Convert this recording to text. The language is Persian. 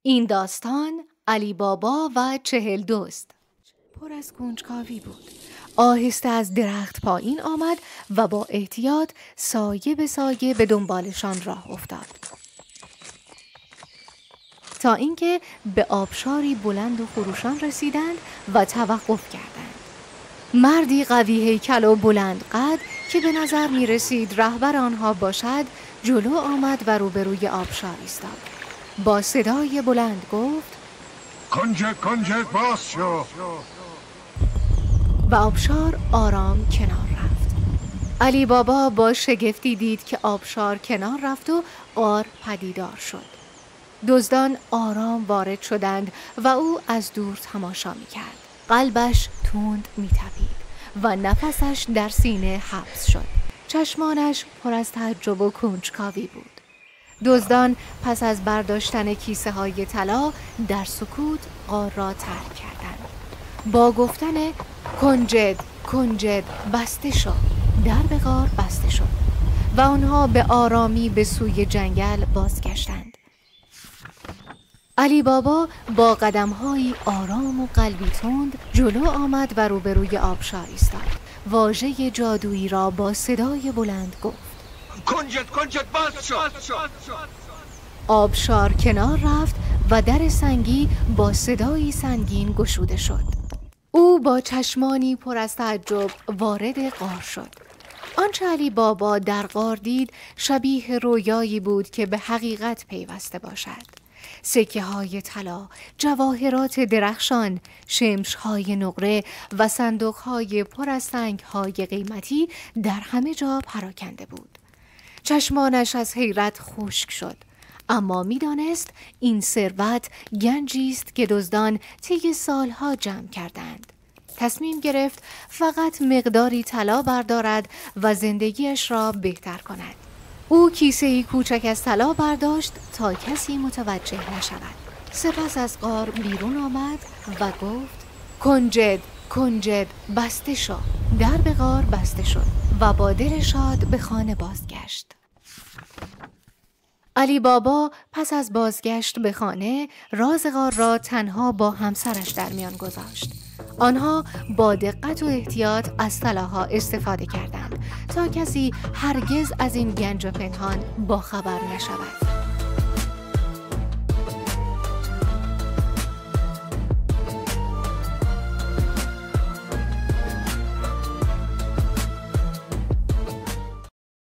این داستان علی بابا و 40 دزد پر از کنجکاوی بود. آهسته از درخت پایین آمد و با احتیاط سایه به سایه به دنبالشان راه افتاد تا اینکه به آبشاری بلند و خروشان رسیدند و توقف کردند. مردی قوی هیکل و بلند قد که به نظر می رسید رهبر آنها باشد جلو آمد و روبروی آبشار ایستاد. با صدای بلند گفت: کنجد باز شو. و آبشار آرام کنار رفت. علی بابا با شگفتی دید که آبشار کنار رفت و غار پدیدار شد. دزدان آرام وارد شدند و او از دور تماشا می کرد. قلبش تند می تپید و نفسش در سینه حبس شد. چشمانش پر از تعجب و کنجکاوی بود. دزدان پس از برداشتن کیسه های طلا در سکوت غار را ترک کردند. با گفتن کنجد بسته شد، در به غار بسته شد و آنها به آرامی به سوی جنگل بازگشتند. علی بابا با قدم‌هایی آرام و قلبی تند جلو آمد و روبروی آبشار ایستاد. واژه جادویی را با صدای بلند گفت: کنجد باز شو. آبشار کنار رفت و در سنگی با صدایی سنگین گشوده شد. او با چشمانی پر از تعجب وارد غار شد. آنچه علی بابا در غار دید شبیه رویایی بود که به حقیقت پیوسته باشد. سکه های طلا، جواهرات درخشان، شمش های نقره و صندوق های پر از سنگ های قیمتی در همه جا پراکنده بود. چشمانش از حیرت خشک شد، اما می‌دانست این ثروت گنجی است که دزدان طی سالها جمع کردند. تصمیم گرفت فقط مقداری طلا بردارد و زندگیش را بهتر کند. او کیسه‌ای کوچک از طلا برداشت تا کسی متوجه نشود. سپس از غار بیرون آمد و گفت: کنجد بسته شد. در به غار بسته شد و با دل شاد به خانه بازگشت. علی بابا پس از بازگشت به خانه راز غار را تنها با همسرش در میان گذاشت. آنها با دقت و احتیاط از طلاها استفاده کردند تا کسی هرگز از این گنج پنهان باخبر نشود.